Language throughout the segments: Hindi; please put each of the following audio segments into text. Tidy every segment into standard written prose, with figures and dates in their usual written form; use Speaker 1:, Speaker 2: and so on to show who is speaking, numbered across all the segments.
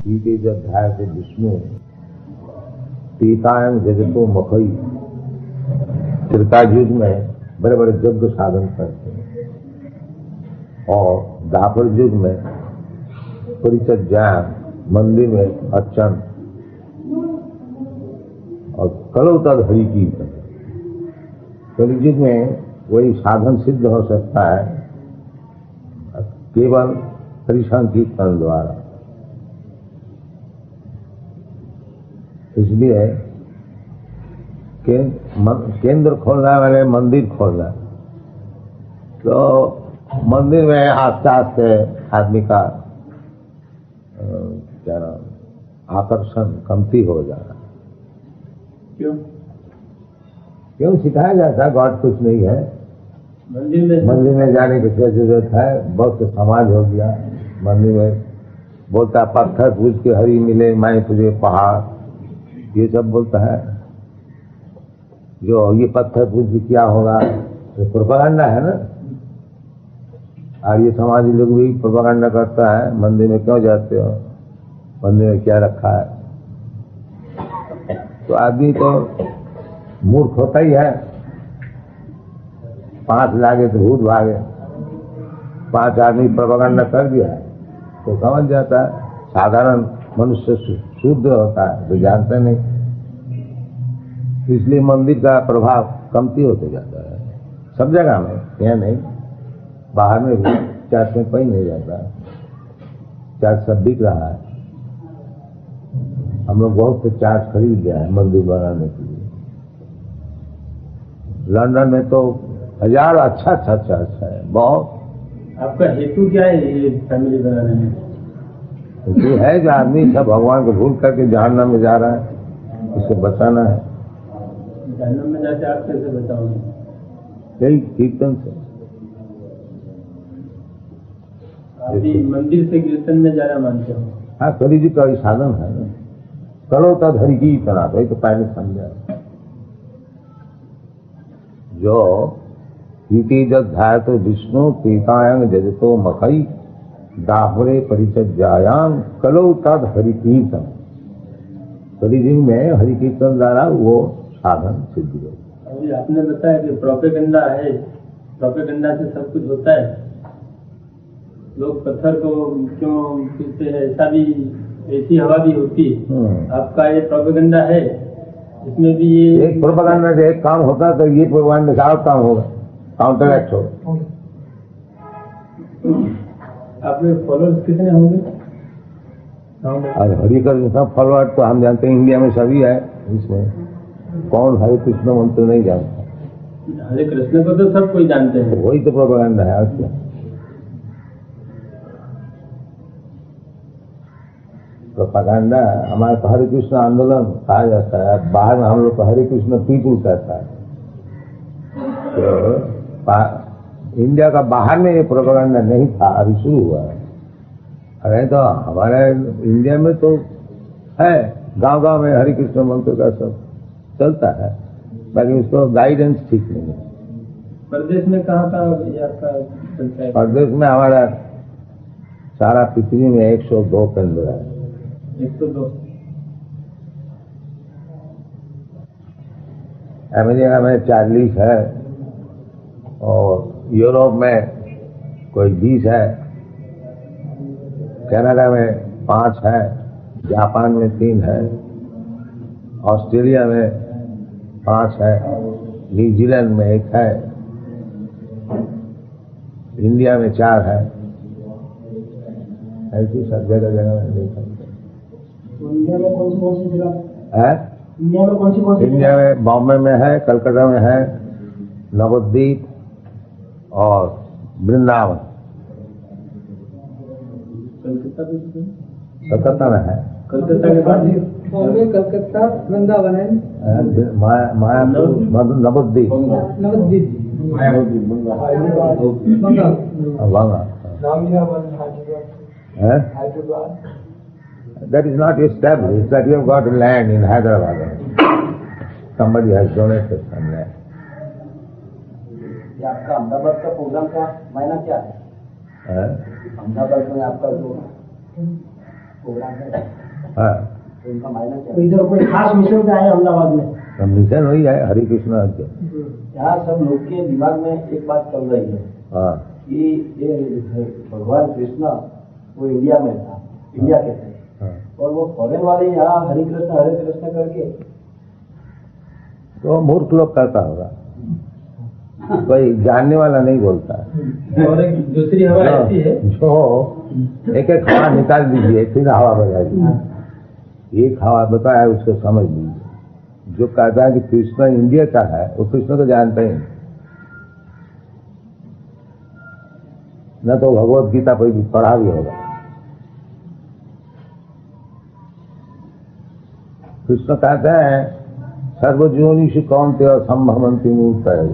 Speaker 1: गीते अध्याय से विष्णु तीतायन जजतो मखई। त्रेतायुग में बड़े बड़े यज्ञ साधन करते हैं और द्वापर युग में परिषद ज्ञान मंदिर में अर्चन और कलो तद हरि कीर्तन। कलयुग में वही साधन सिद्ध हो सकता है केवल हरि संकीर्तन द्वारा। इसलिए केंद्र खोलना वाले मंदिर खोलना, तो मंदिर में आस्ते आस्ते आदमी का क्या नाम आकर्षण कमती हो जाना। क्यों सिखाया जाता है गॉड कुछ नहीं है, मंदिर में जाने की क्या जरूरत है। बहुत समाज हो गया मंदिर में बोलता पत्थर पूज के हरि मिले मैं तुझे पहाड़, ये सब बोलता है। जो ये पत्थर पूज के क्या होगा, तो प्रोपेगेंडा है ना। और ये समाजी लोग भी प्रोपेगेंडा करता है मंदिर में क्यों जाते हो, मंदिर में क्या रखा है। तो आदमी तो मूर्ख होता ही है। 5 लागे तो भूत भागे। 5 आदमी प्रोपेगेंडा कर दिया है तो समझ जाता है। साधारण मनुष्य शुद्ध होता है तो जानता नहीं। इसलिए मंदिर का प्रभाव कमती होते जाता है सब जगह में, यहाँ नहीं बाहर में भी चर्च में कोई नहीं जाता। चर्च सब बिक रहा है। हम लोग बहुत से चर्च खरीद लिया है मंदिर बनाने के लिए। लंदन में तो 1000 अच्छा चर्च है बहुत।
Speaker 2: आपका हेतु क्या है ये फैमिली बनाने में?
Speaker 1: हेतु है जो आदमी सब भगवान को भूल करके जहन्नम में जा रहा है, इसको बचाना है।
Speaker 2: जहन्नम में जाके आप कैसे बचाओगे?
Speaker 1: यही कीर्तन से।
Speaker 2: आप भी मंदिर से कीर्तन में जाना मानते हो?
Speaker 1: हाँ, कली जी का साधन है ना। करो तद हरि कीर्तन, वही तो पहले समझा। जो गीति अध्याय तो विष्णु तीतायन जजतो मखई दाहरे परिचर्यायाम कलो तद हरि कीर्तन। कलियुग में हरि कीर्तन द्वारा वो साधन सिद्ध हो।
Speaker 2: अभी आपने बताया कि प्रोपेगेंडा है, प्रोपेगेंडा से सब कुछ होता है। लोग पत्थर को क्यों पीते हैं, ऐसा भी ऐसी हवा भी होती है। आपका ये प्रोपेगेंडा है, इसमें भी ये
Speaker 1: एक प्रोपेगेंडा से एक काम होता तो ये प्रोपेगेंडा का काम होगा, काउंटर एक्ट होगा।
Speaker 2: आपके फॉलोअर्स कितने होंगे?
Speaker 1: और हरि कृष्ण फॉलोअर तो हम जानते हैं इंडिया में सभी है। इसमें कौन हरे कृष्ण मंत्र नहीं जानता?
Speaker 2: हरे कृष्ण को तो सब कोई जानते हैं।
Speaker 1: वही तो प्रोपेगेंडा है। क्या प्रोपेगेंडा? हमारे तो हरे कृष्ण आंदोलन कहा जाता है। बाहर में हम लोग को हरे कृष्ण पीपुल कहता है। तो इंडिया का बाहर में ये प्रोपेगेंडा नहीं था, अभी शुरू हुआ है। अरे तो हमारे इंडिया में तो है, गांव गांव में हरे कृष्ण मंत्र का सब चलता है, बाकी उसको गाइडेंस ठीक नहीं है।
Speaker 2: प्रदेश में कहाँ आपका चलता है?
Speaker 1: प्रदेश में हमारा सारा पृथ्वी में 102 केंद्र है।
Speaker 2: 102?
Speaker 1: अमेरिका में 40 है और यूरोप में कोई 20 है, कनाडा में 5 है, जापान में 3 है, ऑस्ट्रेलिया में 5 है, न्यूजीलैंड में 1 है, इंडिया में 4 है। ऐसी सब जगह जगह में देखा।
Speaker 2: इंडिया में कौन सी जगह
Speaker 1: है?
Speaker 2: इंडिया में कौन सी?
Speaker 1: इंडिया में बॉम्बे में है, कलकत्ता में है, नवद्वीप और वृंदावन। कलकत्ता में है।
Speaker 2: कलकत्ता के बाद बॉम्बे, कलकत्ता, वृंदावन है,
Speaker 1: Mayapur, Nabadwip,
Speaker 2: Hyderabad.
Speaker 1: That is not established, that you have got land in Hyderabad. Somebody has donated some land.
Speaker 2: आपका अहमदाबाद का प्रोग्राम का मायना क्या है? अहमदाबाद में आपका जो
Speaker 3: प्रोग्राम है।
Speaker 1: हाँ,
Speaker 3: तो उनका मायना क्या है? इधर कोई खास मिशन से आए अहमदाबाद में?
Speaker 1: मिशन वही है हरे कृष्ण हत्या।
Speaker 3: यहाँ सब लोग के दिमाग में एक बात चल रही है
Speaker 1: हाँ,
Speaker 3: कि ये भगवान कृष्ण वो इंडिया में था, इंडिया के थे,
Speaker 1: हाँ।
Speaker 3: और वो फॉरेन वाले यहाँ हरे कृष्ण करके
Speaker 1: तो मूर्ख लोग करता होगा, कोई जानने वाला नहीं बोलता है।
Speaker 2: और एक दूसरी हवा ऐसी है
Speaker 1: जो एक एक हवा निकाल दीजिए फिर हवा बजाइए। एक हवा बताया उसको समझ लीजिए। जो कहता है कि कृष्ण इंडिया का है वो कृष्ण को जानते ही नहीं। न तो भगवत गीता कोई भी पढ़ा भी होगा। कृष्ण कहते हैं सर्वजोनिषु कौन्तेय संभवन्ति मूर्तयः।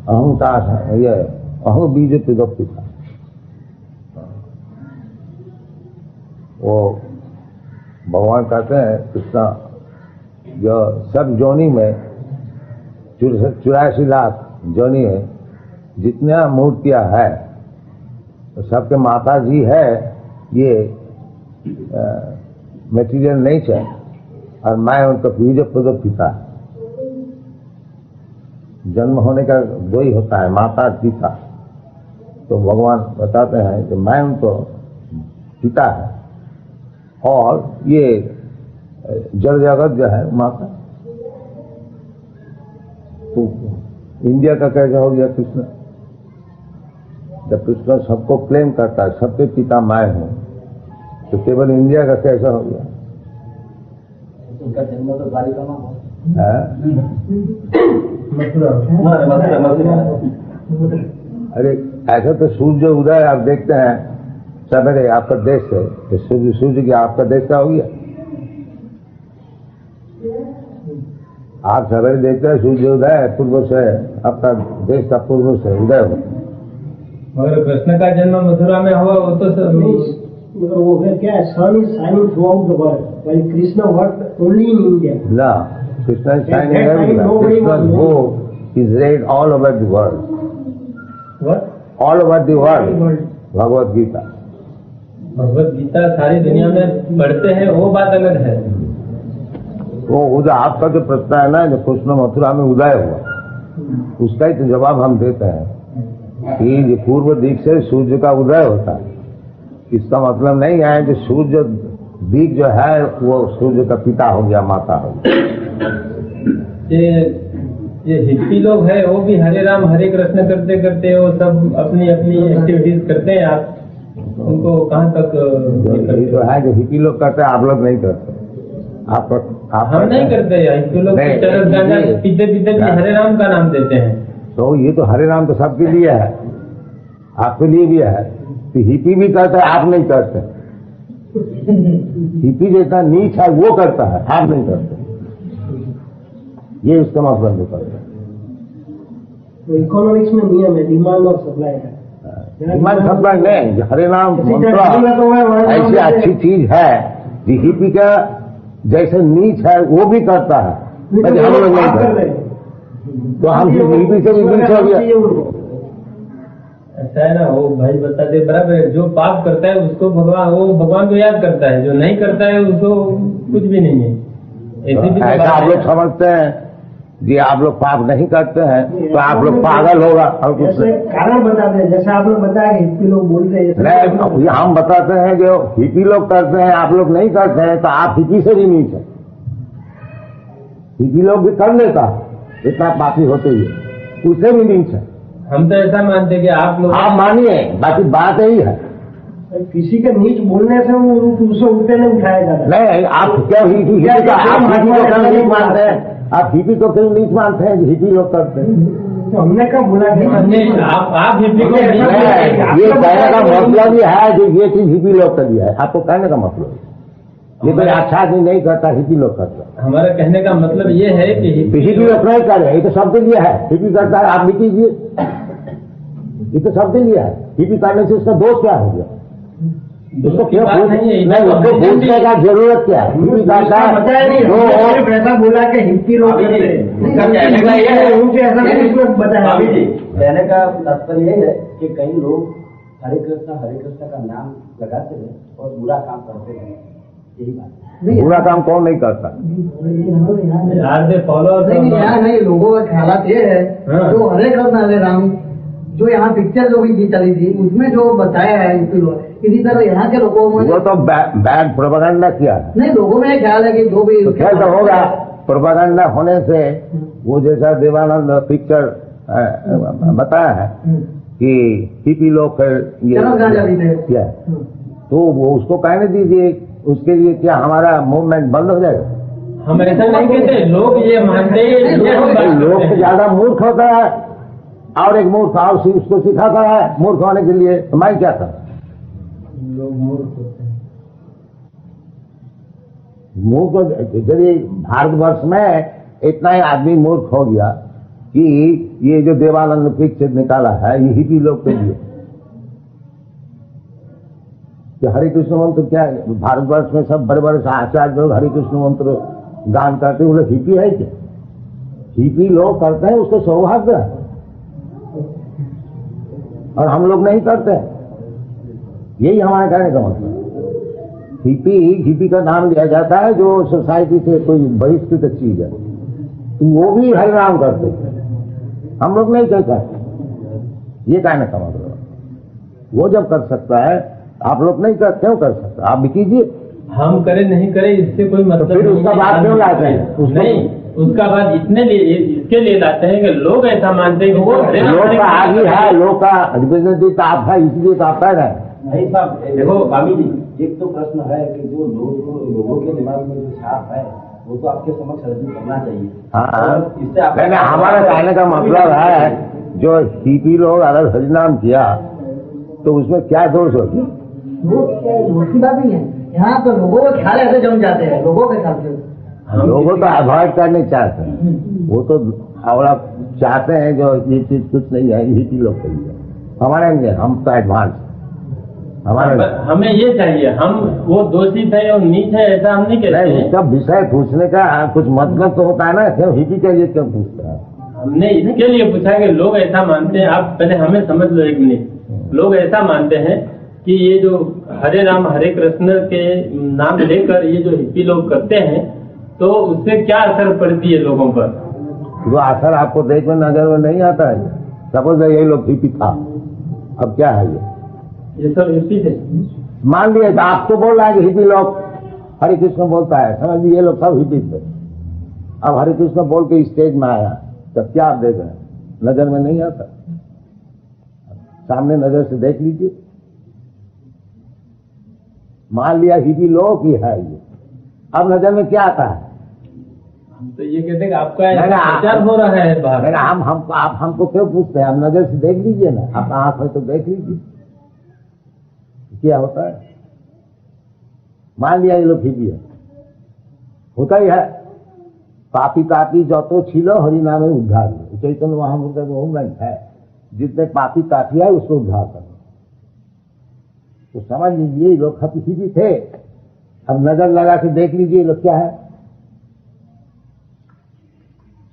Speaker 1: अहंकार ये अहं बीज पिता। वो भगवान कहते हैं कृष्ण जो सब जोनी में 84 लाख जोनी है जितने मूर्तियां है तो सबके माता जी है। ये मटेरियल नेचर और मैं उनका बीज पिता। जन्म होने का दो ही होता है, माता पिता। तो भगवान बताते हैं कि मैं उनको पिता है और ये जड़ जगत जो है माता। तो इंडिया का कैसे हो गया कृष्ण? जब कृष्ण सबको क्लेम करता है सबके पिता मैं हूं तो केवल इंडिया का कैसा हो गया?
Speaker 3: उनका जन्म तो द्वारिका में हुआ।
Speaker 1: अरे ऐसा तो सूर्य उदय आप देखते हैं सवेरे आपका देश है तो सूर्य की आपका देश का हो गया। आप सवेरे देखते हैं सूर्य उदय है पूर्व से आपका देश का पूर्व से उदय हो।
Speaker 2: मगर कृष्ण का जन्म मथुरा में हुआ वो तो
Speaker 3: मगर वो है क्या है, sun is shining throughout the world while Krishna work only in India.
Speaker 1: ना, Krishna is shining everywhere. Krishna's bow is read all over the world.
Speaker 2: What?
Speaker 1: All over the world. Bhagavad Gita.
Speaker 2: Bhagavad Gita सारी दुनिया में पढ़ते हैं वो बात अलग है।
Speaker 1: वो उदय आपका जो प्रश्न है ना जो कृष्ण मथुरा में उदय हुआ उसका ही तो जवाब हम देते हैं कि जो पूर्व दिक से सूर्य का उदय होता है। इसका मतलब नहीं है कि सूर्य दिक जो है वो सूर्य का पिता हो गया माता हो गया।
Speaker 2: ये हिप्पी लोग है वो भी हरे राम हरे कृष्ण करते करते वो सब अपनी अपनी एक्टिविटीज करते हैं। आप उनको कहाँ तक
Speaker 1: यही तो है जो हिप्पी लोग करते हैं आप लोग नहीं करते। आप
Speaker 2: हम नहीं करते। हिप्पी लोग पीते पीते भी हरे राम का नाम देते हैं।
Speaker 1: तो ये तो हरे राम तो सबके लिए है, आपके लिए भी है। तो हिप्पी भी करता है आप नहीं करते। हिप्पी जितना नीच है वो करता है आप नहीं करते। ये उसका मतलब नहीं करता।
Speaker 3: तो इकोनॉमिक्स में नियम है डिमांड और सप्लाई है।
Speaker 1: डिमांड सप्लाई नहीं, हरे नाम मंत्र ऐसी अच्छी चीज है कि हिप्पी का जैसे नीच है वो भी करता है हम लोग नहीं करते। तो हम हिप्पी से भी नीच हो गया।
Speaker 2: ऐसा है ना, वो भाई बता दे बराबर है। जो पाप करता है उसको भगवान को याद करता है, जो नहीं करता है उसको कुछ भी नहीं है।
Speaker 1: ऐसा आप लोग समझते हैं जी आप लोग पाप नहीं करते हैं तो आप लोग पागल होगा और कुछ
Speaker 3: कारण बताते हैं। जैसे आप लोग बताया हिप्पी लोग बोलते हैं
Speaker 1: नहीं, हम बताते हैं जो हिप्पी लोग करते हैं आप लोग नहीं करते हैं तो आप हिप्पी से भी नीच है। हिप्पी लोग भी कर लेता इतना पापी होते हुए उससे भी नीच है।
Speaker 2: हम तो ऐसा मानते हैं कि आप लोग
Speaker 1: आप मानिए, बाकी बात यही है।
Speaker 3: किसी के नीच बोलने से वो उसे ऊपर नहीं उठाया जाता।
Speaker 1: नहीं, आप क्या हिप्पी को नीच मानते हैं? आप हिप्पी को क्यों नीच मानते हैं? हिप्पी लोग करते हैं।
Speaker 3: तो हमने कब बोला कि
Speaker 2: आप हिप्पी को
Speaker 1: ये कहने का मतलब ये है कि ये चीज हिप्पी लोग कर दिया है। आपको कहने का मतलब ये कोई अच्छा आदमी नहीं करता, हिप्पी लोग करता।
Speaker 2: हमारा कहने का मतलब ये है कि
Speaker 1: हिप्पी लोग नहीं कर रहे, ये तो सबके लिए है। हिप्पी करता है आप भी कीजिए, ये तो सबके लिए है। हिप्पी करने से उसका दोष क्या हो गया? उसको क्यों उसको पूछने का जरूरत क्या है? हिप्पी करता है
Speaker 3: ऐसा बोला कि हिप्पी लोग कहने का तात्पर्य यही है कि कई लोग
Speaker 4: हरे कृष्ण का नाम लगाते हैं और बुरा काम करते हैं, यही बात है।
Speaker 1: बुरा काम कौन नहीं करता?
Speaker 2: यार दे फॉलो
Speaker 3: नहीं, लोगों का ख्याल ये है जो हरे कृष्ण हरे राम जो यहाँ पिक्चर जो भी चली थी उसमें जो बताया है इसी तरह यहाँ के लोगों में
Speaker 1: वो तो बैड प्रोपेगेंडा किया है।
Speaker 3: नहीं, लोगों में ख्याल है कि जो भी
Speaker 1: खेल तो होगा, प्रोपेगेंडा होने से वो जैसा देवानंद पिक्चर बताया है कि हिपी लोग क्या, तो वो उसको कहने दीजिए, उसके लिए क्या हमारा मूवमेंट बंद हो जाएगा?
Speaker 2: हम ऐसा नहीं कहते, लोग ये मानते हैं।
Speaker 1: लोग से ज्यादा मूर्ख होता है और एक मूर्ख और उसको सिखाता है मूर्ख होने के लिए, तो मैं क्या करूं?
Speaker 2: लोग मूर्ख होते हैं।
Speaker 1: मूर्ख यदि भारतवर्ष में इतना ही आदमी मूर्ख हो गया कि ये जो देवानंद पिक्चर निकाला है ये हिपी लोग के लिए, कि हरे कृष्ण मंत्र क्या है? भारतवर्ष में सब बड़े बड़े आचार्य लोग हरे कृष्ण मंत्र गान करते हैं, वो लोग हिपी है क्या? हिपी लोग करते हैं, उसको सौभाग्य है, और हम लोग नहीं करते हैं। यही हमारे कहने का मतलब। हिपी का नाम लिया जाता है जो सोसाइटी से कोई बहिष्कृत चीज है, तो वो भी हरिनाम करते हैं, हम लोग नहीं कहते। ये कहने का मतलब। वो जब कर सकता है आप लोग नहीं कर, क्यों कर सकते? आप भी कीजिए।
Speaker 2: हम करें नहीं करें इससे कोई मतलब
Speaker 1: तो फिर उसका बात क्यों लाते हैं?
Speaker 2: नहीं, उसका बात इसके लिए लाते हैं कि लोग ऐसा मानते हैं कि वो
Speaker 1: लोग का आगे है, लोग का रिप्रेजेंटेटिव तो आप है, इसलिए तो आप कह रहे हैं।
Speaker 4: नहीं साहब, देखो स्वामी जी, एक तो प्रश्न है कि जो लोगों के दिमाग में जो छाप है वो तो आपके समक्ष रजू करना चाहिए।
Speaker 1: हाँ,
Speaker 4: इससे आप
Speaker 1: हमारा कहने का मतलब है जो हिपी लोग अगर हरिनाम किया तो उसमें क्या दोष होगी?
Speaker 3: दोष की बात नहीं है, यहाँ तो लोगों का ख्याल ऐसे जम जाते हैं, लोगों के ख्याल से
Speaker 1: लोगों तो अवॉइड करने चाहते हैं, वो तो हमारा चाहते हैं जो ये चीज कुछ नहीं है, हिपी लोग के लिए। हमारे नहीं, हम तो एडवांस हमारे।
Speaker 2: हमें ये चाहिए, हम वो दोषी थे और नीच है ऐसा हम नहीं कहते हैं।
Speaker 1: उसका विषय पूछने का कुछ मतलब तो होता है ना, क्यों हिपी के लिए क्यों पूछता है?
Speaker 2: हमने इसके लिए पूछा कि लोग ऐसा मानते हैं, आप पहले हमें समझ लो एक मिनट। लोग ऐसा मानते हैं कि ये जो हरे राम हरे कृष्ण के नाम लेकर ये जो हिप्पी लोग करते हैं तो उससे क्या असर पड़ती है लोगों पर?
Speaker 1: वो असर आपको देख में नजर में नहीं आता है। सपोज यही लोग हिप्पी था, अब क्या है
Speaker 2: ये सब हिप्पी थे,
Speaker 1: मान लिया था, आप तो बोल रहा है कि हिप्पी लोग हरे कृष्ण बोलता है, समझ लीजिए ये लोग सब हिप्पी थे। अब हरे कृष्ण बोल के स्टेज में आया तब क्या आप देख रहे हैं? नजर में नहीं आता, सामने नजर से देख लीजिए। मान लिया हिपी लोग ही है ये, अब नजर में क्या आता है?
Speaker 2: हम तो ये कहते हैं कि आपका प्रचार हो रहा है बाहर।
Speaker 1: आप हमको क्यों पूछते हैं? आप नजर से देख लीजिए ना, आप आंख में तो देख लीजिए क्या होता है। मान लिया ये लोग हिपी है, होता ही है। पापी तापी जो तो छिलो हरि नामे उद्धार, चैतन्य महामूर्त का मूवमेंट है, जितने पापी तापी है उसको उद्धार करो। तो समझ लीजिए ये लोग हिपी थे। अब नजर लगा के देख लीजिए ये लोग क्या है।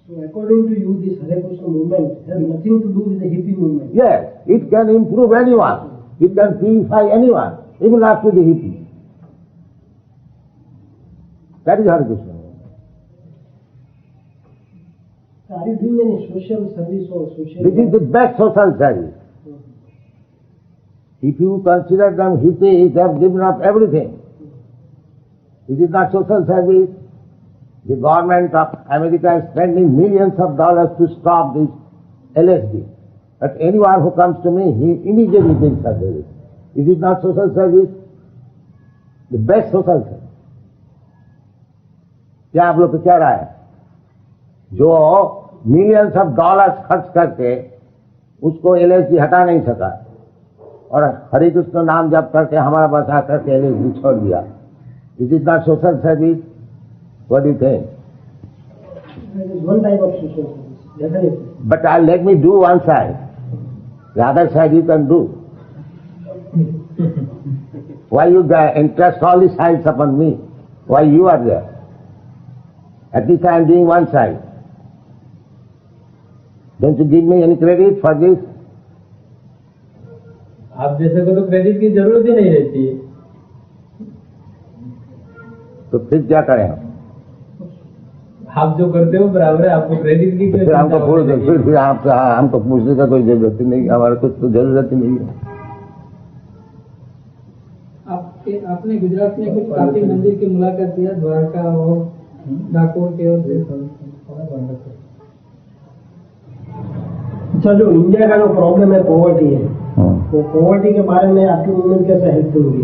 Speaker 3: So according to you, this Hare Krishna movement has nothing to do with the hippie movement.
Speaker 1: Yes, it can improve anyone, it can purify anyone, even after the hippie. That is Hare Krishna.
Speaker 3: Are you doing any social service or social?
Speaker 1: This is the best social service. If you consider them hippies, they have given up everything. It is not social service. The government of America is spending millions of dollars to stop this LSD. But anyone who comes to me, he immediately thinks of this. It is not social service, the best social service. क्या आप लोग को क्या राय है? जो मिलियंस ऑफ डॉलर्स खर्च करके उसको LSD हटा नहीं सका और हरे कृष्ण नाम जप करके हमारा बचा करके LSD छोड़ दिया, it is not social service? What do you think?
Speaker 3: That is one type of social service, definitely.
Speaker 1: But let me do one side. The other side you can do. Why you entrust all the sides upon me? Why you are there? At least I am doing one side. Don't you give me any credit for this?
Speaker 2: आप जैसे को तो क्रेडिट की जरूरत ही नहीं रहती है।
Speaker 1: तो फिर क्या करें हम?
Speaker 2: आप जो करते हो बराबर है, आपको क्रेडिट की
Speaker 1: फिर हमको फिर आपसे हमको पूछने का कोई जरूरत ही नहीं, हमारे कुछ तो जरूरत ही नहीं है।
Speaker 3: आपने गुजरात में कुछ काफी मंदिर की मुलाकात किया, द्वारका और डाकोर के और
Speaker 4: अच्छा, जो इंडिया का जो प्रॉब्लम है पॉवर्टी है, तो पॉवर्टी के बारे में आपकी मूवमेंट कैसे हेल्पफुल होगी?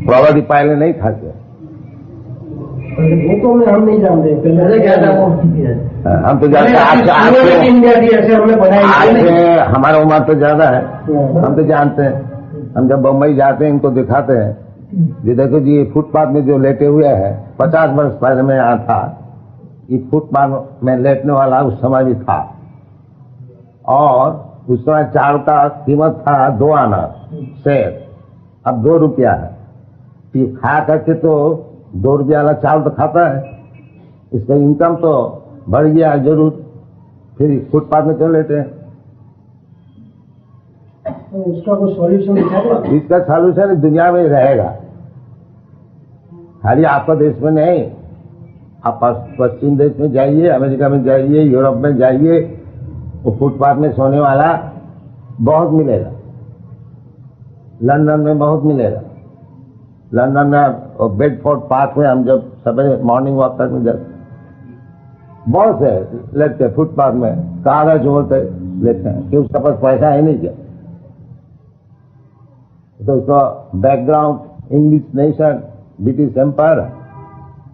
Speaker 1: प्रॉपर्टी पहले नहीं था क्या?
Speaker 4: वो तो हम नहीं जानते, पहले क्या था वो
Speaker 1: हम तो जानते हैं
Speaker 4: इंडिया की, ऐसे हमने पढ़ाई,
Speaker 1: हमारा उम्र तो ज्यादा है, हम तो जानते हैं। हम जब बम्बई जाते हैं इनको दिखाते हैं, ये देखो जी ये फुटपाथ में जो लेटे हुए हैं, 50 वर्ष पहले मैं यहाँ था, ये फुटपाथ में लेटने वाला उस समय भी था, और उस समय चावल का कीमत था 2 आना शेर, अब 2 रुपया है। ये खा करके तो 2 रुपया वाला चावल तो खाता है, इसका इनकम तो बढ़ गया जरूर, फिर फुटपाथ में चल लेते हैं।
Speaker 4: तो उसका कोई सॉल्यूशन है?
Speaker 1: इसका सॉल्यूशन दुनिया में रहेगा, खाली आपका देश में नहीं। आप पश्चिम देश में जाइए, अमेरिका में जाइए, यूरोप में जाइए, वो फुटपाथ में सोने वाला बहुत मिलेगा। लंदन में बहुत मिलेगा। लंदन में बेडफोर्ड पार्क में हम जब सवेरे मॉर्निंग वॉक करने जाते, बहुत से लेते फुटपाथ में, कागज होते लेते हैं कि उसका पास पैसा है नहीं क्या, तो उसका background English nation, British empire,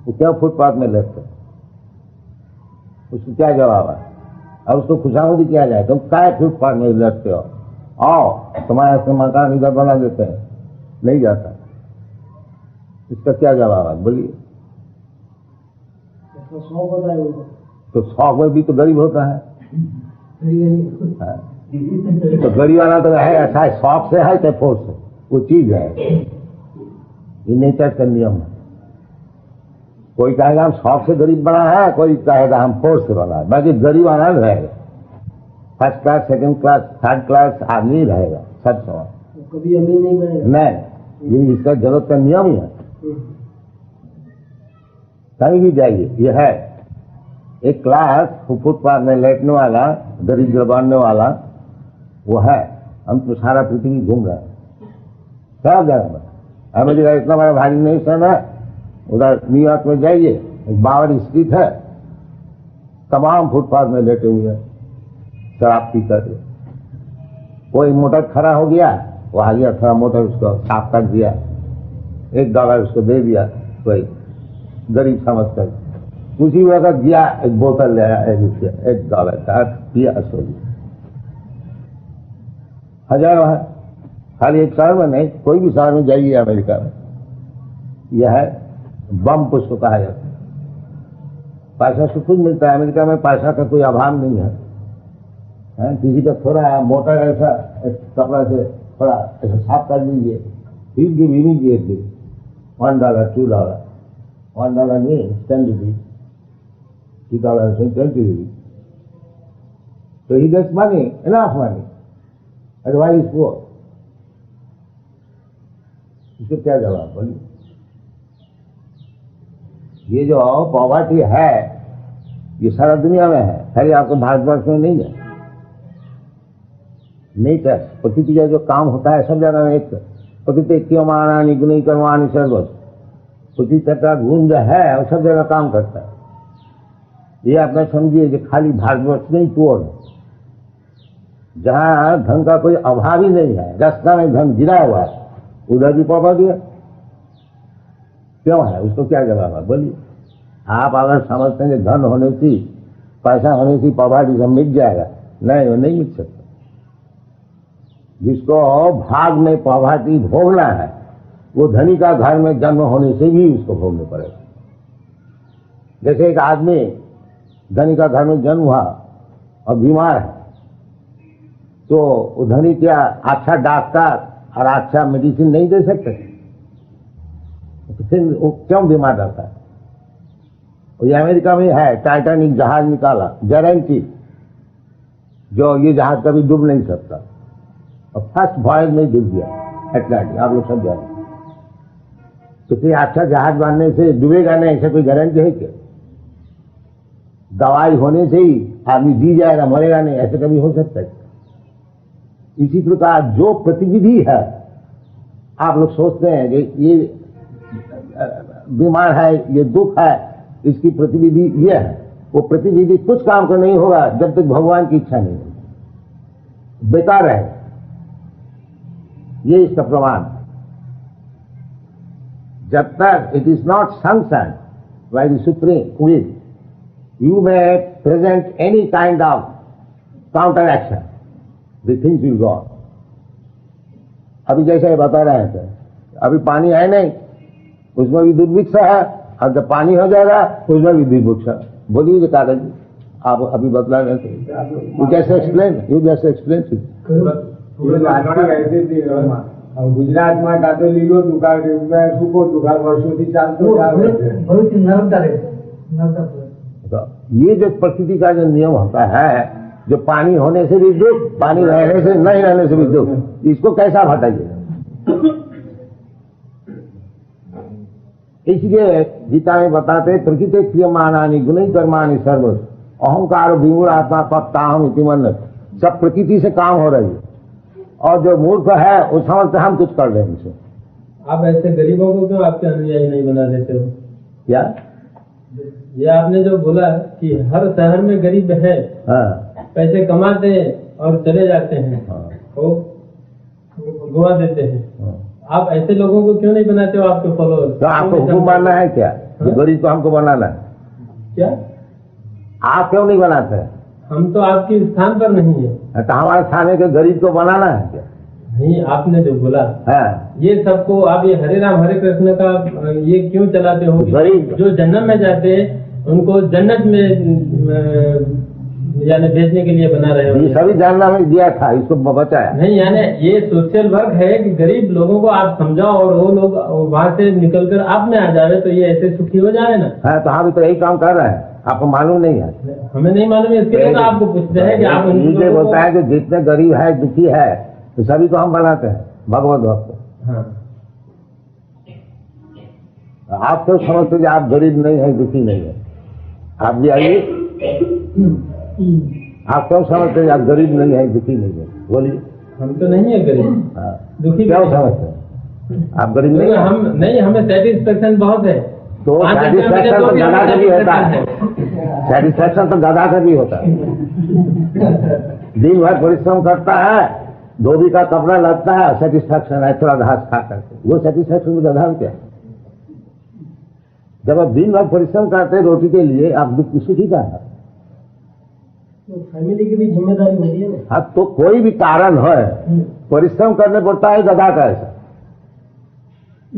Speaker 1: वो क्या फुटपाथ में लेते, उसको क्या जवाब है? अब उसको खुशामदी किया जाए, तुम क्या फुटपाथ में लड़ते हो, आओ तुम्हारे से मकान इधर बना देते हैं, नहीं जाता। इसका क्या जवाब है बोलिए?
Speaker 4: शौक होता है,
Speaker 1: तो शौक में भी तो गरीब होता है। तो गरीब वाला तो है ऐसा है, शौक से है क्या फोर्स से, वो चीज है, ये नेचर का नियम है। कोई कहेगा हम शौक से गरीब बना है, कोई कहेगा हम फोर्स से बना है, बाकी गरीब आना रहेगा। First class, second class, third class आदमी रहेगा सब समय,
Speaker 4: कभी अमीर नहीं बनेगा।
Speaker 1: नहीं, ये इसका जगत का नियम ही है। कहीं भी जाइए ये है, एक क्लास फुटपाथ में लेटने वाला, गरीब दबाने वाला, वो है। हम तो सारा पृथ्वी घूम रहे हैं, सब जगह। अमेरिका इतना बड़ा भारी नहीं सन है, उधर न्यूयॉर्क में जाइए, एक बावर स्ट्रीट है, तमाम फुटपाथ में लेटे हुए हैं शराब पी कर। कोई मोटर खड़ा हो गया, वो आ गया, थोड़ा मोटर उसको साफ कर दिया, $1 उसको दे दिया, कोई गरीब समझ कर उसी वक्त दिया, एक बोतल ले आया, $1 का पिया, सो हजारों है। खाली एक शहर में नहीं, कोई भी शहर में जाइए अमेरिका में, यह है बम पुष्प कहा जाता है। पैसा से कुछ मिलता है अमेरिका में, पैसा का कोई अभाव नहीं है। किसी का थोड़ा मोटा ऐसा कपड़ा से थोड़ा ऐसा साफ कर लीजिए, फिर गिव इमीडिएटली $1, $2, $1 नहीं, 10 rupees, $2, 20 rupees. So he gets money, enough money. Otherwise poor. इसको क्या जवाब बोलिए? ये जो पॉवर्टी है, ये सारा दुनिया में है, खाली आपको भारतवर्ष में नहीं है। नहीं सर, प्रकृति का जो काम होता है सब जगह में एक प्रकृति क्यों माना निगुणी करवानी सर्वस, प्रकृति का गुण जो है वो सब जगह काम करता है। ये आप न समझिए कि खाली भारतवर्ष नहीं, पूर्ण जहाँ धन का कोई अभाव ही नहीं है, रास्ता में धन गिरा हुआ है, उधर भी पॉवर्टी है। क्यों है? उसको क्या जवाब है बोलिए? आप अगर समझते हैं कि धन होने से, पैसा होने से पॉवर्टी सब मिट जाएगा, नहीं, वो नहीं मिट सकता। जिसको भाग में पॉवर्टी भोगना है, वो धनी का घर में जन्म होने से भी उसको भोगना पड़ेगा। जैसे एक आदमी धनी का घर में जन्म हुआ और बीमार है, तो वो धनी क्या अच्छा डॉक्टर और अच्छा मेडिसिन नहीं दे सकते? तो फिर वो क्यों बीमार रहता है? ये अमेरिका में है, टाइटैनिक जहाज निकाला, गारंटी, जो ये जहाज कभी डूब नहीं सकता, और फर्स्ट वॉयज में डूब गया अटलांटिक, आप लोग सब जाने। तो फिर अच्छा जहाज बांधने से डूबेगा नहीं, ऐसा कोई गारंटी है क्या? दवाई होने से ही आदमी जी जाएगा, मरेगा नहीं, ऐसे कभी हो सकता है? इसी प्रकार जो प्रतिविधि है, आप लोग सोचते हैं कि ये बीमार है, ये दुख है, इसकी प्रतिविधि ये है, वो प्रतिविधि कुछ काम का नहीं होगा जब तक भगवान की इच्छा नहीं होगी, बेकार है। ये इसका प्रमाण। जब तक it is not sanction by the supreme will, you may present any kind of counteraction, the things will go on. अभी जैसे बता रहे थे, अभी पानी है नहीं, उसमें भी दुर्भिक्ष है, और जब पानी हो जाएगा उसमें भी दुर्भिक्ष है। बोलिए जो कागज आप अभी बतला रहे थे, यू जैसे एक्सप्लेन
Speaker 5: ગુજરાતમાં કાતો લીલો દુકાળ સૂકો દુકાળ વર્ષોથી ચાલતો આવે છે।
Speaker 1: तो ये जो प्रकृति का जो नियम होता है, जो पानी होने से भी दुख, पानी रहने से नहीं रहने से भी दुख, इसको कैसा हटाइए? इसलिए गीता में बताते प्रकृति क्रियमाणानि गुणै कर्माणि सर्व अहंकार विमूढ़ आत्मा पक्ताहम इति मन्यते। सब प्रकृति से काम हो रही है, और जो मूर्ख है वो समझते हम कुछ कर रहे हैं इनसे।
Speaker 2: आप ऐसे गरीबों को क्यों आपके अनुयायी नहीं बना देते हो?
Speaker 1: क्या
Speaker 2: ये आपने जो बोला कि हर शहर में गरीब है, पैसे कमाते हैं और चले जाते हैं, वो गुआ देते हैं, आप ऐसे लोगों को क्यों नहीं बनाते हो आपके फॉलोअर्स?
Speaker 1: तो आपको हुक्म मानना है क्या? गरीब को हमको बनाना है
Speaker 2: क्या?
Speaker 1: आप क्यों नहीं बनाते?
Speaker 2: हम तो आपके स्थान पर नहीं है।
Speaker 1: तो हमारे स्थान के गरीब को बनाना है क्या?
Speaker 2: नहीं, आपने जो बोला ये सबको आप ये हरे राम हरे कृष्ण का ये क्यों चलाते हो?
Speaker 1: गरीब
Speaker 2: जो जन्नत में जाते हैं उनको जन्नत में यानी भेजने के लिए बना रहे हो।
Speaker 1: ये सभी जानना में दिया था, इसको बचाया
Speaker 2: नहीं। यानी ये सोशल वर्क है कि गरीब लोगों को आप समझाओ और वो लोग वहाँ से निकलकर आप में आ जावे, तो ये ऐसे सुखी हो जाए ना।
Speaker 1: है तो हम तो यही काम कर रहे हैं, आपको मालूम नहीं है?
Speaker 2: हमें नहीं मालूम है, इसके लिए तो आपको पूछते हैं कि आप
Speaker 1: ये बोलता है कि जितने गरीब है दुखी है तो सभी को हम बनाते हैं भगवत भक्त।
Speaker 2: हाँ।
Speaker 1: आप तो समझते कि आप गरीब नहीं है, दुखी नहीं है। आप भी आइए, आप क्यों समझते हैं आप गरीब नहीं है, दुखी नहीं है? बोलिए।
Speaker 2: हम तो नहीं है गरीब, दुखी
Speaker 1: क्यों समझते हैं? आप गरीब नहीं,
Speaker 2: हम नहीं, हमें सेटिस्फेक्शन बहुत है।
Speaker 1: तो सेटिस्फेक्शन तो गधा का भी होता है, सेटिस्फेक्शन तो गधा का भी होता है। दिन भर परिश्रम करता है, धोबी का कपड़ा लगता है, सेटिस्फेक्शन है थोड़ा घास खा करके, वो सेटिस्फेक्शन में गधा क्या? जब आप दिन भर परिश्रम करते हैं रोटी के लिए, आप दुख सुखी का है,
Speaker 3: तो फैमिली की भी जिम्मेदारी होती है ना।
Speaker 1: हाँ, तो कोई भी कारण है परिश्रम करने पड़ता है गधा का ऐसा,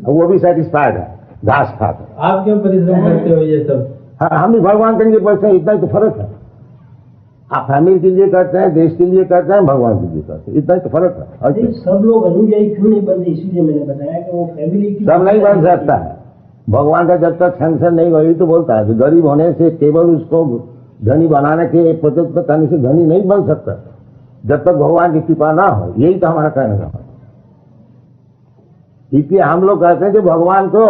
Speaker 1: वो भी सेटिस्फाइड है घास खाकर।
Speaker 2: आप क्यों परिश्रम करते हो ये सब?
Speaker 1: हाँ, हम भी भगवान के लिए करते हैं, इतना ही तो फर्क है। आप फैमिली के लिए करते हैं, देश के लिए करते हैं, भगवान के लिए करते हैं, इतना ही तो फर्क है।
Speaker 3: और सब लोग अनुयायी क्यों नहीं बनते, इसीलिए मैंने बताया कि वो फैमिली की
Speaker 1: सब नहीं बन सकता है। भगवान का जब तक सैंक्शन नहीं वही तो बोलता है कि गरीब होने से केवल उसको धनी बनाने के प्रयत्न करने से धनी नहीं बन सकता जब तक भगवान की कृपा ना हो। यही तो हमारा कहने का। इसलिए हम लोग कहते हैं कि भगवान को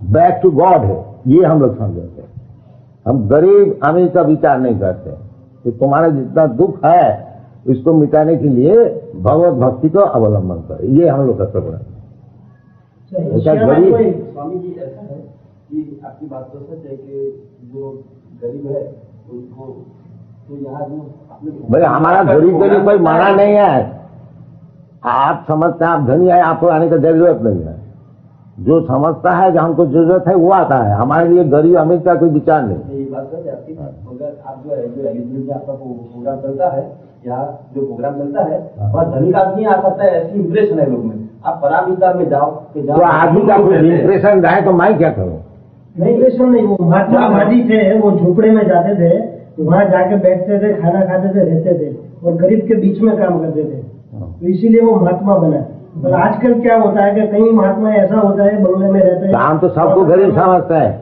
Speaker 1: बैक टू गॉड है, ये हम लोग समझते हैं। हम गरीब अमीर का विचार नहीं करते कि तुम्हारा जितना दुख है इसको मिटाने के लिए भगवत भक्ति को अवलंबन करें, ये हम लोग का प्रकरण है। गरीब
Speaker 4: स्वामी जी ऐसा है कि आपकी बात तो सच है कि जो गरीब है उसको तो यहाँ जो
Speaker 1: भाई हमारा गरीब के लिए कोई माना नहीं है। आप समझते हैं आप धनी है, आपको आने की जरूरत नहीं है। जो समझता है जो हमको जरूरत है वो आता है। हमारे लिए गरीब अमीर का कोई विचार नहीं।
Speaker 4: ये बात सच है आपकी। मगर आप जो है जो एलिजिबिलिटी आपका प्रोग्राम चलता है, यहाँ जो प्रोग्राम चलता है और धनी का आदमी आ सकता है, ऐसी इम्प्रेशन है लोग में। आप पराम विस्तार में जाओ कि
Speaker 1: तो आदमी का कुछ इम्प्रेशन रहे तो मैं क्या करूँ?
Speaker 3: नहीं इम्प्रेशन नहीं, वो महात्मा गांधी थे, वो झोपड़े में जाते थे, वहाँ जाके बैठते थे, खाना खाते थे, रहते थे और गरीब के बीच में काम करते थे, तो इसीलिए वो महात्मा बना। पर आजकल क्या होता है कि कई महात्मा ऐसा होता है बंगले में रहते हैं।
Speaker 1: हम तो सबको गरीब समझते हैं,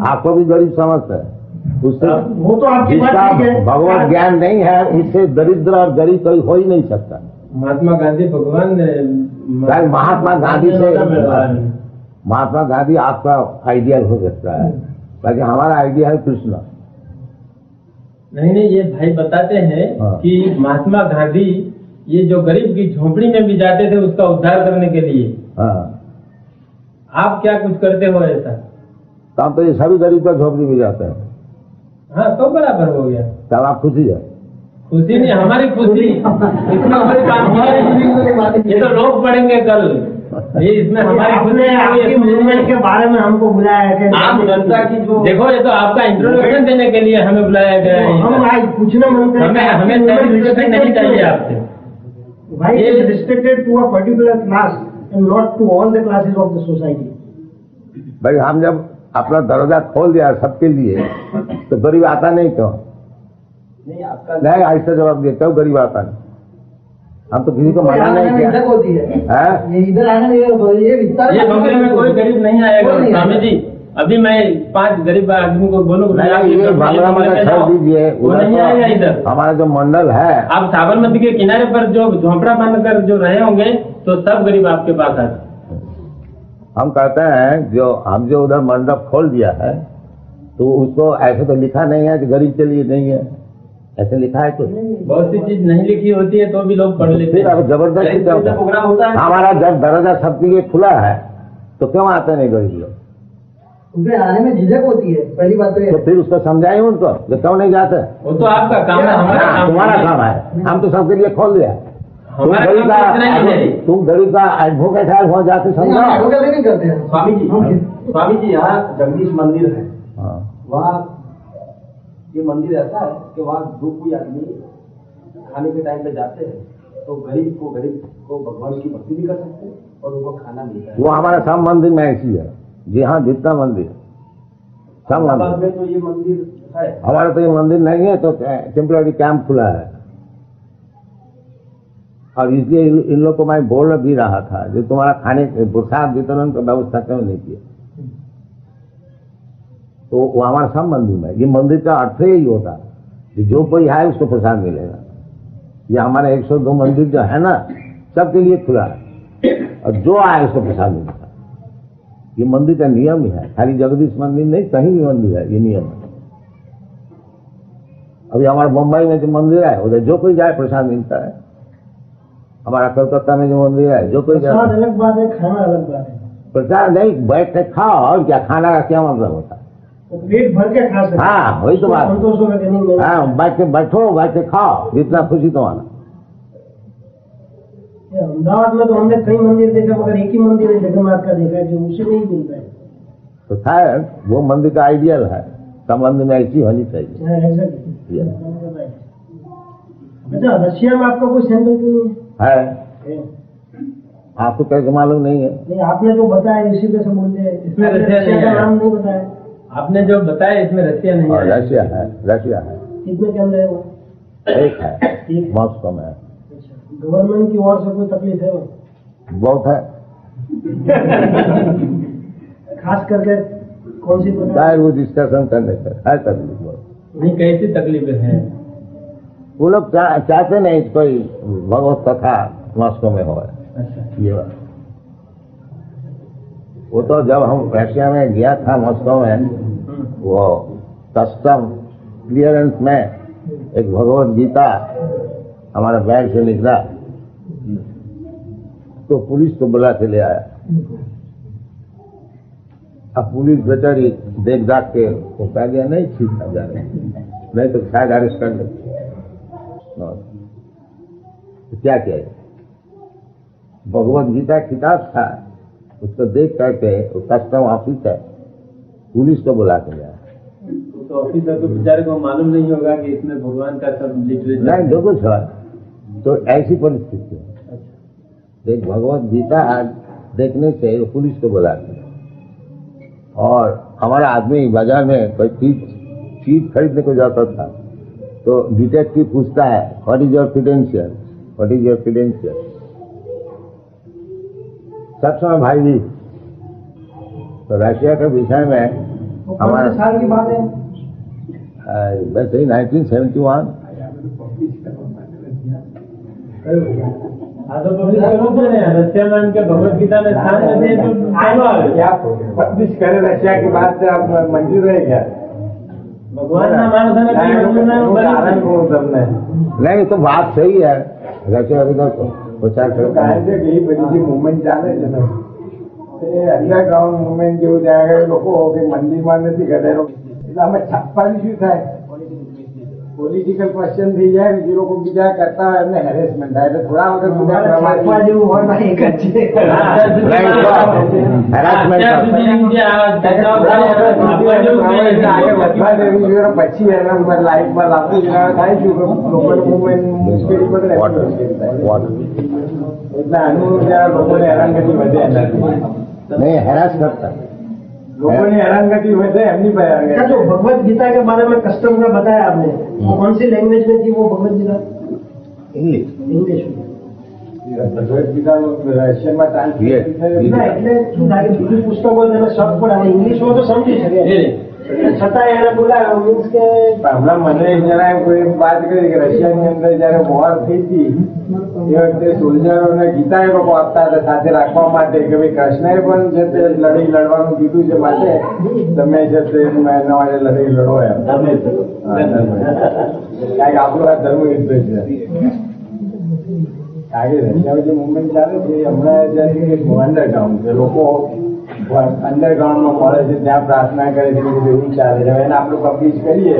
Speaker 1: आपको भी गरीब समझते हैं। उससे
Speaker 3: वो तो आपकी बात
Speaker 1: जिसका
Speaker 3: ठीक है।
Speaker 1: भगवत ज्ञान नहीं है, इससे दरिद्र और गरीब कोई हो ही नहीं सकता।
Speaker 2: महात्मा गांधी भगवान
Speaker 1: भाई महात्मा गांधी से, महात्मा गांधी आपका आइडियल हो सकता है, ताकि हमारा आइडिया है कृष्ण।
Speaker 2: नहीं, ये भाई बताते हैं
Speaker 1: हाँ।
Speaker 2: कि महात्मा गांधी ये जो गरीब की झोंपड़ी में भी जाते थे उसका उद्धार करने के लिए।
Speaker 1: हाँ,
Speaker 2: आप क्या कुछ करते हो ऐसा?
Speaker 1: तब तो ये सभी गरीब का झोपड़ी में जाते हैं,
Speaker 2: हाँ, तो बराबर हो गया।
Speaker 1: तब आप खुशी है।
Speaker 2: खुशी नहीं, हमारी खुशी। इतना बड़े काम किया, ये तो लोग पढ़ेंगे कल। ये इसमें हमारी खुशी
Speaker 3: आपके मूवमेंट के बारे में हमको बुलाया है।
Speaker 2: आम जनता की जो देखो, ये तो आपका इंट्रोडक्शन देने के लिए हमें बुलाया गया है।
Speaker 3: हम आज पूछना मांगते हैं,
Speaker 2: हमें सेटिस्फेक्शन नहीं चाहिए आपसे।
Speaker 3: भाई it is restricted to a particular class and not to all the classes of the society.
Speaker 1: भाई हम जब अपना दरवाजा खोल दिया सबके लिए, तो गरीब आता नहीं क्यों?
Speaker 4: नहीं आपका
Speaker 1: नहीं, ऐसा जवाब दिया, क्यों गरीब आता नहीं? हम तो किसी को मना नहीं किया
Speaker 3: होती है
Speaker 1: है।
Speaker 3: ये इधर आने में
Speaker 2: ये बंगले में कोई गरीब नहीं आएगा स्वामी जी। अभी मैं 5 गरीब आदमी को बोलूँ
Speaker 1: ये बांग्ला में छोड़ दीजिए,
Speaker 2: वो नहीं आएगा इधर।
Speaker 1: हमारा जो मंडल है,
Speaker 2: आप साबरमती के किनारे पर जो झोंपड़ा बांधकर जो रहे होंगे, तो सब गरीब आपके पास आते।
Speaker 1: हम कहते हैं जो हम जो उधर मंडप खोल दिया है, तो उसको ऐसे तो लिखा नहीं है कि गरीब के लिए नहीं है, ऐसे लिखा है कुछ?
Speaker 2: बहुत सी चीज नहीं लिखी होती है तो भी लोग पढ़ लेते
Speaker 1: फिर
Speaker 2: हैं।
Speaker 1: अब जबरदस्ती क्या होता है?
Speaker 4: प्रोग्राम होता है
Speaker 1: हमारा जब दरवाजा सबके लिए खुला है, तो क्यों आते नहीं गरीब लोग?
Speaker 3: उनके आने में झिझक होती है, पहली बात तो
Speaker 1: तो फिर उसको समझाइए उनको जो क्यों नहीं जाते।
Speaker 2: वो तो आपका काम है, हमारा
Speaker 1: हाँ,
Speaker 2: काम
Speaker 1: तुम्हारा
Speaker 2: नहीं है।
Speaker 1: काम है, हम तो सबके लिए खोल दिया। तुम
Speaker 2: हमारा
Speaker 1: गरीब
Speaker 2: काम तो इतना ही है।
Speaker 1: तुम गरीब का एडवोकेट है, हो जाके समझाओ।
Speaker 3: नहीं करते हैं।
Speaker 4: स्वामी जी यहाँ जगदीश मंदिर है,
Speaker 1: हाँ,
Speaker 4: वहाँ ये मंदिर ऐसा है कि वहाँ जो कोई आदमी खाने के टाइम पे जाते हैं तो गरीब को भगवान की भक्ति भी कर सकते हैं और उनको खाना मिलता है।
Speaker 1: वो हमारा सब मंदिर में ऐसी है जी। हाँ, जितना मंदिर सब
Speaker 4: अहमदाबाद
Speaker 1: मंदिर,
Speaker 4: में तो ये मंदिर है।
Speaker 1: हमारा तो ये मंदिर नहीं है, तो टेम्पररी कैंप खुला है। और इसलिए इन लोग को मैं बोल भी रहा था जो तुम्हारा खाने प्रसाद वितरण का व्यवस्था क्यों नहीं किया। तो वो हमारा सब मंदिर में, ये मंदिर का अर्थ यही होता है कि जो कोई है उसको प्रसाद मिलेगा। ये हमारे 102 मंदिर जो है ना, सबके लिए खुला है, और जो आए उसको प्रसाद मिलेगा। ये मंदिर का नियम ही है, खाली जगदीश मंदिर नहीं, कहीं भी मंदिर है, ये नियम है। अभी हमारे मुंबई में जो मंदिर है उधर जो कोई जाए प्रसाद मिलता है। हमारा कोलकाता में जो मंदिर है जो कोई
Speaker 3: प्रसाद
Speaker 1: जाए,
Speaker 3: अलग बात है, खाना अलग बात है।
Speaker 1: प्रसाद नहीं, बैठ के खाओ, और क्या, खाना का क्या मतलब होता है?
Speaker 3: तो पेट भर के खा सकते हैं।
Speaker 1: हाँ, वही तो बात है।
Speaker 3: संतोष होगा कि नहीं मिलेगा।
Speaker 1: हाँ, बैठ के बैठो, बैठ के खाओ, जितना खुशी तुम्हारा।
Speaker 3: ये अहमदाबाद में तो हमने कई मंदिर देखे, मगर एक ही मंदिर है जगन्नाथ का देखा है जो उसी में ही मिलता है।
Speaker 1: तो शायद वो मंदिर का आइडियल है, सब मंदिर में ऐसी होनी चाहिए।
Speaker 3: हाँ, ऐसा ही। अच्छा, रशिया में आपका कोई सेंटर क्यों नहीं
Speaker 1: है,
Speaker 3: है?
Speaker 1: आपको कैसे मालूम नहीं है?
Speaker 3: नहीं, आपने जो बताया इसी पे से बोलते हैं।
Speaker 2: इसमें रशिया
Speaker 3: रशिया
Speaker 2: नहीं
Speaker 3: का
Speaker 2: है।
Speaker 3: नाम नहीं बताया।
Speaker 2: आपने जो बताया इसमें रशिया नहीं
Speaker 1: और
Speaker 2: है।
Speaker 1: रशिया है, रशिया है,
Speaker 3: कितने केंद्र है वो?
Speaker 1: एक है,
Speaker 3: एक।
Speaker 1: मॉस्को में है।
Speaker 3: अच्छा, गवर्नमेंट की ओर से कोई तकलीफ है वो?
Speaker 1: बहुत है,
Speaker 3: खास करके कौन सी प्रकार?
Speaker 1: शायद वो डिस्कशन करने पर है तकलीफ बहुत।
Speaker 2: नहीं, कैसी तकलीफें हैं?
Speaker 1: वो लोग चाहते नहीं कोई भगवत कथा मॉस्को में हो।
Speaker 2: अच्छा,
Speaker 1: ये बात। वो तो जब हम रशिया में गया था मॉस्को में, वो कस्टम क्लियरेंस में एक भगवत गीता हमारे बैग से निकला, तो पुलिस को बुला के ले आया। अब पुलिस बेचारी देख दाख के वो कह गया नहीं, ठीक है जा रहे, नहीं तो शायद अरेस्ट कर ले। तो क्या किया, भगवत गीता किताब था, उसको देख करके कस्टम ऑफिस है, पुलिस को बुला के गया।
Speaker 2: तो ऑफिसर को बेचारे को मालूम नहीं होगा कि इसमें भगवान का सब लिटरेचर
Speaker 1: नहीं, जो कुछ है, तो ऐसी परिस्थिति है। एक भगवत गीता देखने से वो पुलिस को बुला के, और हमारा आदमी बाजार में कोई चीज खरीदने को जाता था, तो डिटेक्टिव पूछता है what is your credential, what is your credential. सब समय भाई जी, तो रशिया के विषय में
Speaker 3: वो कौन
Speaker 1: हमारा
Speaker 3: से साल की बात है?
Speaker 1: બસ એ 1971.
Speaker 2: આ તો પબ્લિશ કરવું છે ને રશિયામાં એમ કે ભગવદ ગીતાને સ્થાન નથી તો ચાલો આવે
Speaker 5: क्या पब्लिश करे रशिया की बात से आप मंजूर है क्या?
Speaker 2: ભગવાનના માણસોને કઈ મંજૂર ના હોય.
Speaker 5: कारण को તમને
Speaker 1: नहीं तो बात सही है, रशिया अभी तक प्रचार करता
Speaker 5: કારણ
Speaker 1: है.
Speaker 5: છે કે એ બધી જે મુવમેન્ટ ચાલે છે ને એ અંડરગ્રાઉન્ડ મુવમેન્ટ જેવું ત્યાં આગળ લોકો કે મંદિરમાં નથી કરતા એટલે અમે છાપવાની શું થાય પોલિટિકલ ક્વેશ્ચન થઈ જાય ને જે લોકો બીજા કરતા હોય એમને હેરેસમેન્ટ થાય એટલે થોડા વખત બીજા
Speaker 3: છાપવા જેવું હોય ને એક જ છે.
Speaker 1: Harassment
Speaker 2: અત્યાર સુધી જે આ ચર્ચાઓ થાય એમાં છાપવા જેવું કંઈ નથી.
Speaker 5: આગળ વધવા દેવું જોઈએ પછી એના લાઈફમાં લાગતું થાય શું કે લોકોનું મુવમેન્ટ મુશ્કેલી પડે ને
Speaker 1: Water.
Speaker 5: મુશ્કેલી થાય.
Speaker 1: Water.
Speaker 5: એટલે આનું ત્યાં લોકોને હેરાનગતિ વધે એનાથી
Speaker 1: नहीं हरास करता.
Speaker 5: लोगों हैरानगति वैसे एमनी पर
Speaker 3: अच्छा, जो भगवत गीता के बारे में कस्टम का बताया आपने, वो कौन सी लैंग्वेज में थी वो भगवत गीता?
Speaker 1: इंग्लिश.
Speaker 3: इंग्लिश में.
Speaker 5: भगवद गीता रशियन में
Speaker 1: Yes.
Speaker 3: ના એટલે શું થાય કે બીજું પુસ્તકો તેને શબ્દ પણ આવે ઇંગ્લિશમાં તો સમજી શકે છતાં એને બોલાવ્યો મીન્સ કે
Speaker 5: હમણાં મને એક જણાએ કોઈ વાત કરી કે રશિયાની અંદર જયારે વોર થઈ હતી એ વખતે સોલ્જરોને ગીતા એ લોકો આપતા હતા સાથે રાખવા માટે કે ભાઈ કૃષ્ણએ પણ છે તે લડવાનું કીધું છે માટે તમે છે તે એના માટે લડાઈ લડો એમ કારણ કે આપણું આ ધર્મ યુદ્ધ છે આગળ રશિયામાં જે મુવમેન્ટ ચાલે છે એ હમણાં જ્યારે અંડરગ્રાઉન્ડ છે લોકો અંડરગ્રાઉન્ડમાં મળે છે ત્યાં પ્રાર્થના કરે છે બધું એવું ચાલે છે એને આપણે પબ્લિશ કરીએ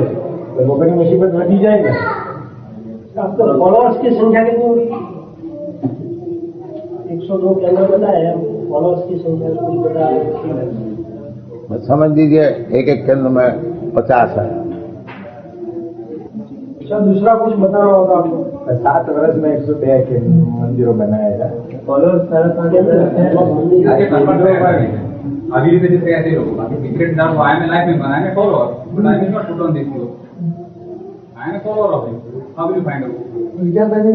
Speaker 5: તો લોકોની મુસીબત વધી જાય ને
Speaker 3: आपको फॉलोअर्स की संख्या कितनी होगी? 102 केंद्र बताया, फॉलोअर्स की संख्या कुछ बताया?
Speaker 1: समझ लीजिए एक केंद्र में 50 है.
Speaker 3: अच्छा, दूसरा कुछ बताना होगा आपको?
Speaker 5: 7 वर्ष में 102 के मंदिरों बनाया है
Speaker 2: ફોલોઅર્સ સારા
Speaker 6: आगे कन्वर्ट करेगा अभी भी जैसे ऐसे लोग अभी सीक्रेट नाम आई एम लाइफ में बनाएंगे follower but I will not put on this I am follower of him how will you find out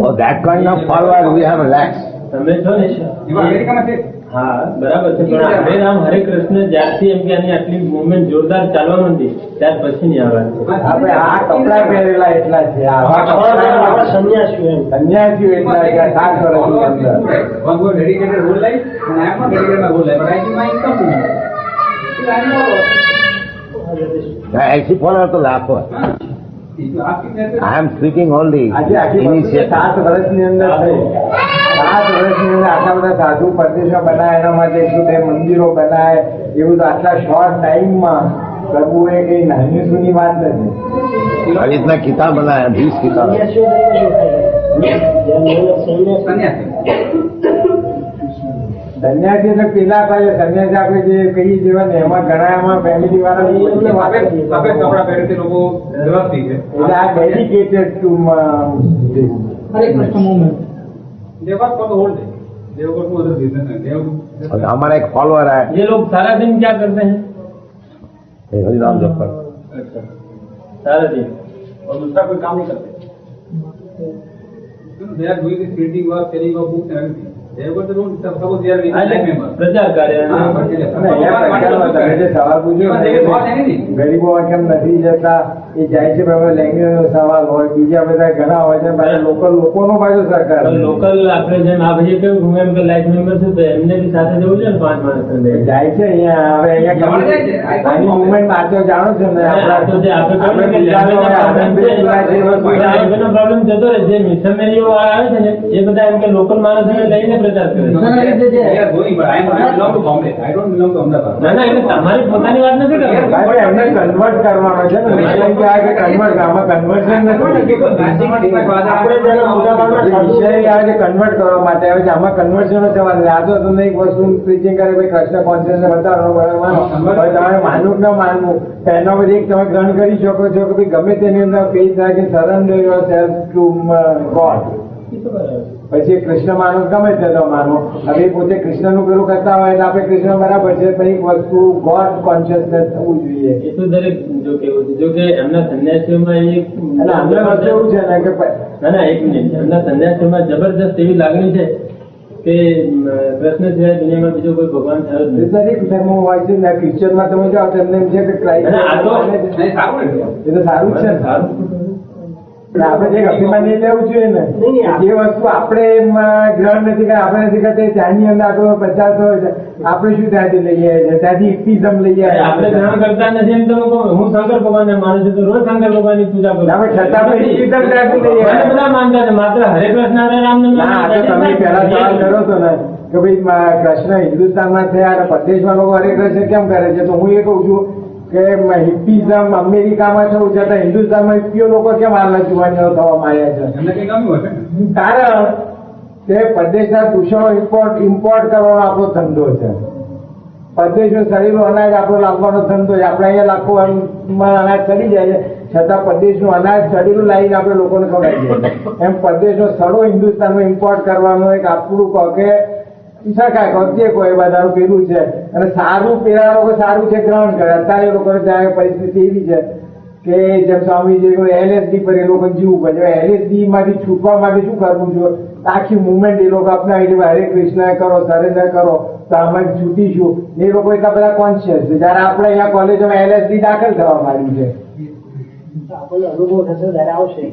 Speaker 1: और that kind of follower we have lacks.
Speaker 2: તમે છો ને
Speaker 6: यू अमेरिका में थे
Speaker 2: હા બરાબર છે પણ હરે રામ હરે કૃષ્ણ જ્યારથી એમ કે આની આટલી મુવમેન્ટ જોરદાર ચાલવા માંડી ત્યાર પછી ની આ વાત છે.
Speaker 5: આપણે આ કપડા પહેરેલા એટલા છે આવા
Speaker 3: આવા સન્યાસીઓ એમ.
Speaker 5: સન્યાસીઓ એટલા છે 7 વર્ષની અંદર
Speaker 6: one who dedicated whole life and I am not dedicated my whole life but I give my income to him still I am follower
Speaker 1: ऐसी follower तो लाखों है.
Speaker 6: आप कितने थे
Speaker 1: I am speaking only
Speaker 5: આજે આખી વસ્તુ
Speaker 1: initiative.
Speaker 5: 7 વર્ષની અંદર થઈ 7 વર્ષની અંદર આટલા બધા સાધુ પ્રદેશો બનાય એના માટે 102 મંદિરો બનાય એવું તો આટલા શોર્ટ ટાઈમમાં કરવું એ કઈ નાની સૂની વાત નથી
Speaker 1: और इतना किताब बनाया 20 किताब.
Speaker 3: સન્યાસીઓ તરીકે શું થાય? જેમ સન્યાસી
Speaker 6: सन्यासी
Speaker 5: સન્યાસી એટલે પેલા પાસે સન્યાસી આપણે જે કહીએ જેવા ને એમાં ઘણા એમાં ફેમિલી વાળા લોકો છે,
Speaker 6: सफेद सफेद कपड़ा पहने थे लोगों व्यवस्थित है
Speaker 5: એટલે આ dedicated two
Speaker 6: Hare Krishna movement they work for the whole day they work for other business and they
Speaker 1: और हमारा एक फॉलोअर है
Speaker 2: ये लोग सारा दिन क्या करते हैं?
Speaker 1: हरिनाम जप कर.
Speaker 2: अच्छा सारा दिन
Speaker 6: और दूसरा कोई काम नहीं करते they are doing this printing work selling of books and everything they have got their own suppose they are with life members
Speaker 2: પ્રચાર કાર્ય
Speaker 6: हाँ, but they are-
Speaker 5: તમે જે સવાલ પૂછ્યો
Speaker 6: Even
Speaker 5: ને,
Speaker 6: they will watch anything.
Speaker 5: ગરીબો કેમ નથી જતા એ જાય છે લેંગ્વેજ નો સવાલ હોય બીજા બધા ઘણા હોય છે પાછા લોકોનો પાછો સરકાર
Speaker 2: લોકલ આપણે જેમ આ ભાઈએ કહ્યું હું એમ કે લાઈફ મેમ્બર છું તો એમને બી સાથે જવું છે ને 5 માણસને
Speaker 5: જાય છે અહીંયા હવે અહીંયા આની મુવમેન્ટ માં તો જાણો છો ને
Speaker 2: તો જે આપણે
Speaker 5: આપણે ગુજરાતનો આનંદભાઈ સુરા છે, એવા કોઈ
Speaker 2: એનો પ્રોબ્લેમ જતો રહે જે મિશનરીઓ આવે છે ને એ બધા એમ કે લોકલ માણસોને લઈને પ્રચાર કરે છે.
Speaker 6: they are going but I belong to Bombay I don't belong to Ahmedabad
Speaker 2: ના ના એટલે તમારી પોતાની વાત નથી કરતા
Speaker 5: ભાઈ, એમને કન્વર્ટ કરવાનો છે ને વિષય કે આ કે કન્વર્ટ આમાં કન્વર્ઝન નથી
Speaker 3: આપણે જેને મોટાભાગના
Speaker 5: જે વિષય આવે છે કન્વર્ટ કરવા માટે આવે છે આમાં કન્વર્ઝન નો સવાલ નથી. આ તો તમને એક વસ્તુ પ્રીચિંગ કરે ભાઈ કૃષ્ણ કોન્શિયસ બતાવો બરાબર માનો હવે તમારે માનવું કે ન માનવું તો એના પર એક તમે ગ્રહણ કરી શકો છો કે ભાઈ ગમે તેની અંદર પેજ થાય કે surrender your self two God પછી કૃષ્ણ માનો ગમે તે તો માનો હવે પોતે કૃષ્ણનું પેલું કરતા હોય તો આપણે કૃષ્ણ બરાબર છે પણ એક વસ્તુ ગોડ કોન્શિયસનેસ થવું જોઈએ
Speaker 2: એ તો દરેક જો કેવું છે જો કે એમના સંન્યાસીઓમાં એક
Speaker 5: અને અંદર વસ્તુ એવું છે ને કે
Speaker 2: ના ના એક મિનિટ એમના સંન્યાસીઓમાં જબરદસ્ત એવી લાગણી છે કે કૃષ્ણ સિવાય દુનિયામાં બીજો કોઈ ભગવાન થયો જ નથી.
Speaker 5: દરેક ધર્મો હોય છે ને ક્રિશ્ચનમાં તમે જાઓ તો એમને એમ છે કે ક્રાઇસ્ટ
Speaker 2: અને આ તો
Speaker 6: નહીં, સારું ને?
Speaker 5: એ તો સારું જ છે ને. પણ આપણે જે અભિમાન નહીં લેવું જોઈએ ને, જે વસ્તુ આપણે એમાં ગ્રહણ નથી કરતા, આપણે નથી કરતા, ત્યાંની અંદર આટલો 50 હોય છે, આપણે શું ત્યાંથી લઈએ છીએ? ત્યાંથી ઇફિઝમ લઈએ
Speaker 2: આપણે ગ્રહણ કરતા નથી એમ તમે કહો. હું શંકર ભગવાનને માનું છું તો રોજ શંકર ભગવાનની પૂજા કરું.
Speaker 5: આપણે છતાં આપણે ઇફિઝમ ત્યાંથી લઈએ.
Speaker 2: મને બધા માનતા છે, માત્ર હરે કૃષ્ણ હરે રામ ને
Speaker 5: ના, આ તો તમે પહેલા સવાલ કર્યો હતો ને કે ભાઈ કૃષ્ણ હિન્દુસ્તાનમાં થયા અને પરદેશમાં લોકો હરે કૃષ્ણ કેમ કરે છે, તો હું એ કહું છું કે હિપ્પીઝમ અમેરિકામાં થયું છે તો હિન્દુસ્તાનમાં હિપ્પીઓ લોકો કેમ હાલના જુવાનીઓ થવા માંડ્યા છે?
Speaker 6: એમને કઈ ગમ્યું હશે ને?
Speaker 5: કારણ કે પરદેશના દૂષણો ઇમ્પોર્ટ કરવાનો આપણો ધંધો છે. પરદેશનું સડેલું અનાજ આપણો લાવવાનો ધંધો છે. આપણે અહીંયા લાખો અનાજ સડી જાય છે, છતાં પરદેશનું અનાજ સડેલું લાવીને આપણે લોકોને ખવડાવીએ છીએ. એમ પરદેશનો સડો હિન્દુસ્તાનમાં ઇમ્પોર્ટ કરવાનું એક આપણું કહો કે જે કોઈ બધાનું પેલું છે. અને સારું પેલા લોકો સારું છે ગ્રહણ કરે. અત્યારે એ લોકોને ત્યાં પરિસ્થિતિ એવી છે કે જેમ સ્વામીજી LSD પર એ લોકો જીવવું પડે. LSD માંથી છૂટવા માટે શું કરવું જોઈએ? આખી મુવમેન્ટ એ લોકો અપનાવી દે, હરે કૃષ્ણ કરો, સરેન્ડર કરો તો આમાંથી છૂટીશું. એ લોકો એટલા બધા કોન્શિયસ છે. જયારે આપણે અહીંયા કોલેજોમાં LSD દાખલ થવા માંડ્યું છે.
Speaker 3: આપણને અનુભવ થશે ત્યારે આવશે.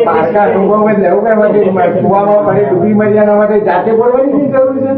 Speaker 5: પારકા અનુભવ જ લેવું કઈ માટે કુવામાં પડે ડૂબી મર્યાદા માટે જાતે પડવાની જરૂર છે.